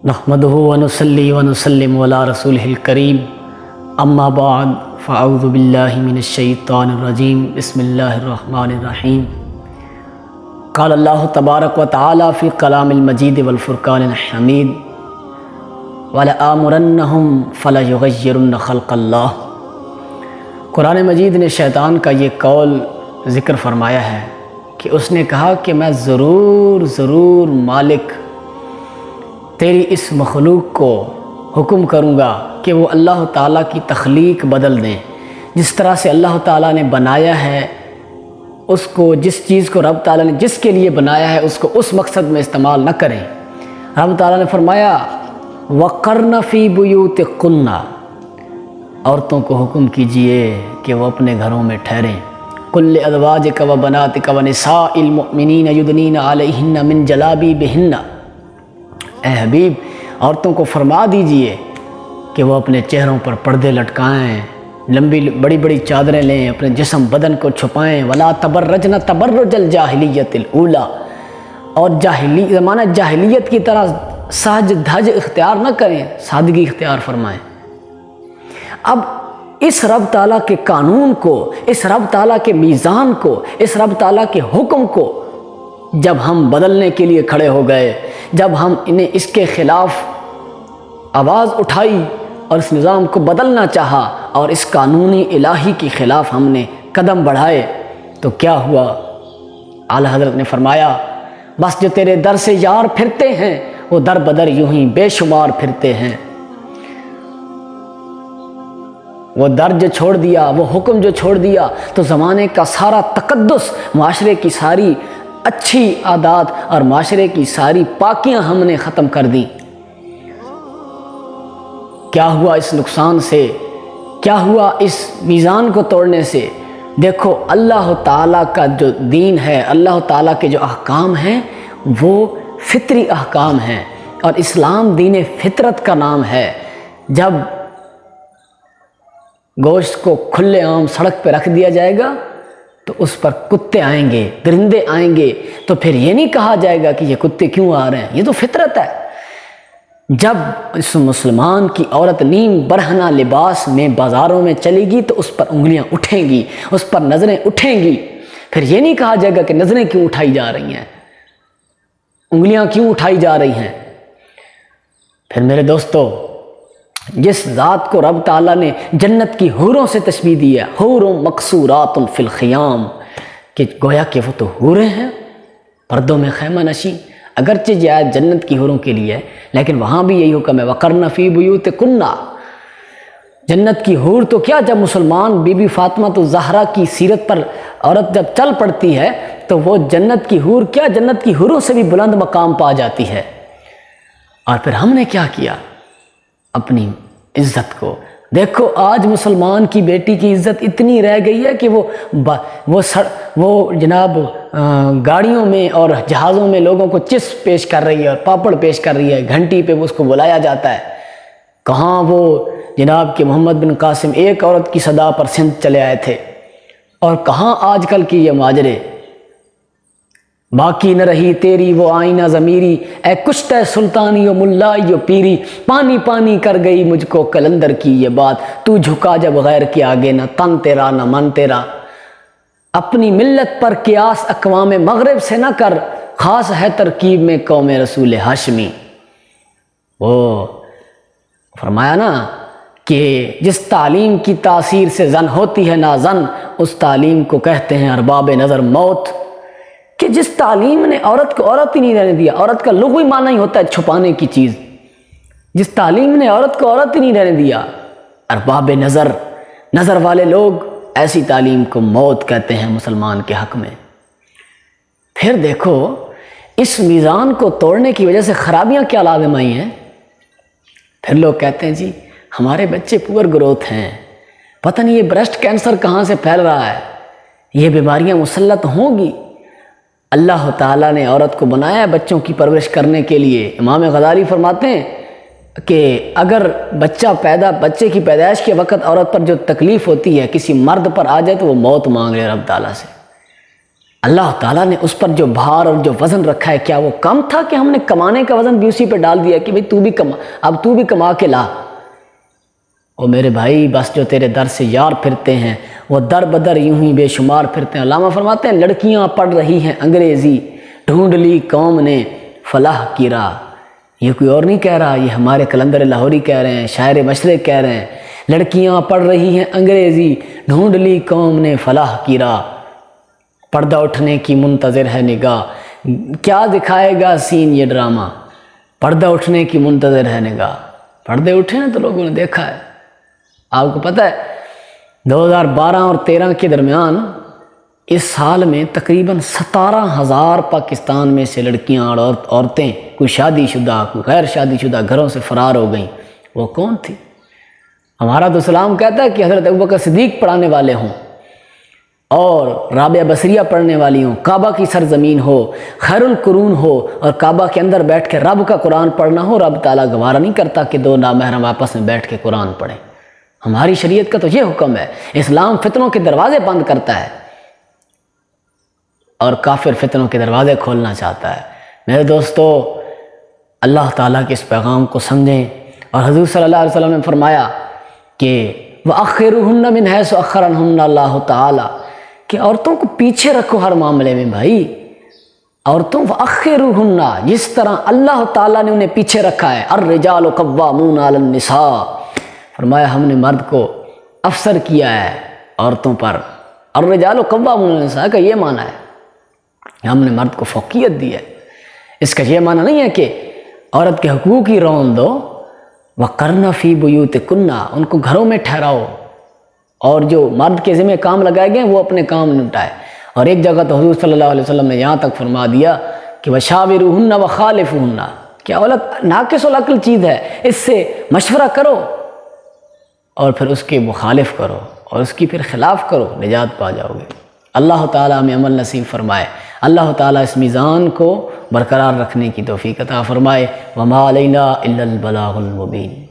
نحمدہ ونصلی ونسلم علی رسولہ الکریم اما بعد فاعوذ باللہ من الشیطان الرجیم بسم اللہ الرحمن الرحیم قال اللہ تبارک و تعالی فی کلام المجید والفرقان الحمید وَلَآمُرَنَّهُمْ فَلَيُغَيِّرُنَّ خَلْقَ اللَّهِ۔ قرآن مجید نے شیطان کا یہ قول ذکر فرمایا ہے کہ اس نے کہا کہ میں ضرور مالک تیری اس مخلوق کو حکم کروں گا کہ وہ اللہ تعالیٰ کی تخلیق بدل دیں، جس طرح سے اللہ تعالیٰ نے بنایا ہے اس کو، جس چیز کو رب تعالیٰ نے جس کے لیے بنایا ہے اس کو اس مقصد میں استعمال نہ کریں۔ رب تعالیٰ نے فرمایا وَقَرْنَ فِي بُيُوتِكُنَّ، عورتوں کو حکم کیجئے کہ وہ اپنے گھروں میں ٹھہریں۔ قُل لِأَزْوَاجِكَ وَبَنَاتِكَ وَنِسَاءِ الْمُؤْمِنِينَ يُدْنِينَ عَلَيْهِنَّ مِنْ جَلَابِيبِهِنَّ، اے حبیب عورتوں کو فرما دیجئے کہ وہ اپنے چہروں پر پردے لٹکائیں، لمبی بڑی چادریں لیں، اپنے جسم بدن کو چھپائیں۔ وَلَا تَبَرَّجْنَ تَبَرُّجَ الْجَاهِلِيَّةِ الْأُولَى، اور زمانہ جاہلیت کی طرح سہج دھج اختیار نہ کریں، سادگی اختیار فرمائیں۔ اب اس رب تعالیٰ کے قانون کو، اس رب تعالیٰ کے میزان کو، اس رب تعالیٰ کے حکم کو جب ہم بدلنے کے لیے کھڑے ہو گئے، جب ہم انہیں اس کے خلاف آواز اٹھائی اور اس نظام کو بدلنا چاہا اور اس قانونی الہی کے خلاف ہم نے قدم بڑھائے، تو کیا ہوا؟ اعلیٰ حضرت نے فرمایا بس جو تیرے در سے یار پھرتے ہیں وہ در بدر یوں ہی بے شمار پھرتے ہیں۔ وہ در جو چھوڑ دیا، وہ حکم جو چھوڑ دیا، تو زمانے کا سارا تقدس، معاشرے کی ساری اچھی عادات اور معاشرے کی ساری پاکیاں ہم نے ختم کر دی۔ کیا ہوا اس نقصان سے؟ کیا ہوا اس میزان کو توڑنے سے؟ دیکھو اللہ تعالیٰ کا جو دین ہے، اللہ تعالیٰ کے جو احکام ہیں وہ فطری احکام ہیں، اور اسلام دین فطرت کا نام ہے۔ جب گوشت کو کھلے عام سڑک پہ رکھ دیا جائے گا تو اس پر کتے آئیں گے، درندے آئیں گے، تو پھر یہ نہیں کہا جائے گا کہ یہ کتے کیوں آ رہے ہیں، یہ تو فطرت ہے۔ جب اس مسلمان کی عورت نیم برہنہ لباس میں بازاروں میں چلے گی تو اس پر انگلیاں اٹھیں گی، اس پر نظریں اٹھیں گی، پھر یہ نہیں کہا جائے گا کہ نظریں کیوں اٹھائی جا رہی ہیں، انگلیاں کیوں اٹھائی جا رہی ہیں۔ پھر میرے دوستو، جس ذات کو رب تعالیٰ نے جنت کی حوروں سے تشبیہ دی ہے، حور مقصورات فی الخیام، کہ گویا کہ وہ تو حوریں ہیں پردوں میں خیمہ نشین۔ اگرچہ یہ آیت جنت کی حوروں کے لیے ہے، لیکن وہاں بھی یہی حکم ہے وَقَرْنَ فِي بُيُوتِكُنَّ۔ جنت کی حور تو کیا، جب مسلمان بی بی فاطمہ الزہرا کی سیرت پر عورت جب چل پڑتی ہے تو وہ جنت کی حور کیا، جنت کی حوروں سے بھی بلند مقام پا جاتی ہے۔ اور پھر ہم نے کیا کیا اپنی عزت کو؟ دیکھو آج مسلمان کی بیٹی کی عزت اتنی رہ گئی ہے کہ وہ جناب گاڑیوں میں اور جہازوں میں لوگوں کو چپس پیش کر رہی ہے اور پاپڑ پیش کر رہی ہے، گھنٹی پہ اس کو بلایا جاتا ہے۔ کہاں وہ جناب کہ محمد بن قاسم ایک عورت کی صدا پر سندھ چلے آئے تھے، اور کہاں آج کل کی یہ ماجرے۔ باقی نہ رہی تیری وہ آئینہ ضمیری، اے کشتہ سلطانی و ملائی و پیری، پانی پانی کر گئی مجھ کو کلندر کی یہ بات، تو جھکا جب غیر کے آگے، نہ تن تیرا نہ من تیرا۔ اپنی ملت پر قیاس اقوام مغرب سے نہ کر، خاص ہے ترکیب میں قوم رسول ہاشمی۔ وہ فرمایا نا کہ جس تعلیم کی تاثیر سے زن ہوتی ہے نازن، اس تعلیم کو کہتے ہیں ارباب نظر موت۔ کہ جس تعلیم نے عورت کو عورت ہی نہیں رہنے دیا، عورت کا لغوی معنی ہی ہوتا ہے چھپانے کی چیز، جس تعلیم نے عورت کو عورت ہی نہیں رہنے دیا، ارباب نظر والے لوگ ایسی تعلیم کو موت کہتے ہیں مسلمان کے حق میں۔ پھر دیکھو اس میزان کو توڑنے کی وجہ سے خرابیاں کیا لازم آئی ہیں۔ پھر لوگ کہتے ہیں جی ہمارے بچے پور گروتھ ہیں، پتہ نہیں یہ بریسٹ کینسر کہاں سے پھیل رہا ہے، یہ بیماریاں مسلط ہوں گی۔ اللہ تعالیٰ نے عورت کو بنایا ہے بچوں کی پرورش کرنے کے لیے۔ امام غزالی فرماتے ہیں کہ اگر بچے کی پیدائش کے وقت عورت پر جو تکلیف ہوتی ہے کسی مرد پر آ جائے تو وہ موت مانگ لے رب تعالیٰ سے۔ اللہ تعالیٰ نے اس پر جو بھار اور جو وزن رکھا ہے کیا وہ کم تھا کہ ہم نے کمانے کا وزن بھی اسی پہ ڈال دیا کہ بھئی تو بھی کما، اب تو بھی کما کے لا؟ او میرے بھائی، بس جو تیرے در سے یار پھرتے ہیں وہ در بدر یوں ہی بے شمار پھرتے ہیں۔ علامہ فرماتے ہیں لڑکیاں پڑھ رہی ہیں انگریزی، ڈھونڈ لی قوم نے فلاح کی راہ۔ یہ کوئی اور نہیں کہہ رہا، یہ ہمارے قلندر لاہوری کہہ رہے ہیں، شاعر مشرق کہہ رہے ہیں۔ لڑکیاں پڑھ رہی ہیں انگریزی، ڈھونڈ لی قوم نے فلاح کی راہ، پردہ اٹھنے کی منتظر ہے نگاہ۔ کیا دکھائے گا سین یہ ڈرامہ، پردہ اٹھنے کی منتظر ہے نگاہ۔ پردے اٹھے نا تو لوگوں نے دیکھا ہے۔ آپ کو پتہ ہے 2012 اور 13 کے درمیان اس سال میں تقریباً 17,000 پاکستان میں سے لڑکیاں اور عورتیں، کوئی شادی شدہ کوئی غیر شادی شدہ، گھروں سے فرار ہو گئیں۔ وہ کون تھی؟ ہمارا تو اسلام کہتا ہے کہ حضرت ابوبکر صدیق پڑھانے والے ہوں اور رابعہ بصریہ پڑھنے والی ہوں، کعبہ کی سرزمین ہو، خیر القرون ہو اور کعبہ کے اندر بیٹھ کے رب کا قرآن پڑھنا ہو۔ رب تعالیٰ گوارا نہیں کرتا کہ دو نامحرم آپس میں بیٹھ کے قرآن پڑھیں۔ ہماری شریعت کا تو یہ حکم ہے۔ اسلام فتنوں کے دروازے بند کرتا ہے اور کافر فتنوں کے دروازے کھولنا چاہتا ہے۔ میرے دوستو، اللہ تعالیٰ کے اس پیغام کو سمجھیں۔ اور حضور صلی اللہ علیہ وسلم نے فرمایا کہ وَأَخِّرُهُنَّ مِنْ حَيْثُ أَخَّرَهُنَّ اللَّهُ تعالیٰ، کہ عورتوں کو پیچھے رکھو ہر معاملے میں بھائی۔ عورتوں وَأَخِّرُهُنَّ، جس طرح اللہ تعالیٰ نے انہیں پیچھے رکھا ہے۔ الرِّجَالُ قَوَّامُونَ عَلَى النِّسَاءِ، فرمایا ہم نے مرد کو افسر کیا ہے عورتوں پر۔ الرِّجَالُ قَوَّامُونَ عَلَى النِّسَاء کا یہ معنی ہے، ہم نے مرد کو فوقیت دی ہے۔ اس کا یہ معنی نہیں ہے کہ عورت کے حقوق ہی رون دو۔ وَقَرْنَ فِي بُيُوتِكُنَّ، ان کو گھروں میں ٹھہراؤ، اور جو مرد کے ذمہ کام لگائے گئے وہ اپنے کام نپٹائے۔ اور ایک جگہ تو حضور صلی اللہ علیہ وسلم نے یہاں تک فرما دیا کہ وَشَاوِرُهُنَّ وَخَالِفُهُنَّ، کہ عورت ناقص العقل چیز ہے، اس سے مشورہ کرو اور پھر اس کے مخالف کرو اور اس کی پھر خلاف کرو، نجات پا جاؤ گے۔ اللہ تعالیٰ ہمیں عمل نصیب فرمائے۔ اللہ تعالیٰ اس میزان کو برقرار رکھنے کی توفیق عطا فرمائے۔ وَمَا عَلَيْنَا إِلَّا الْبَلَاغُ الْمُبِينُ۔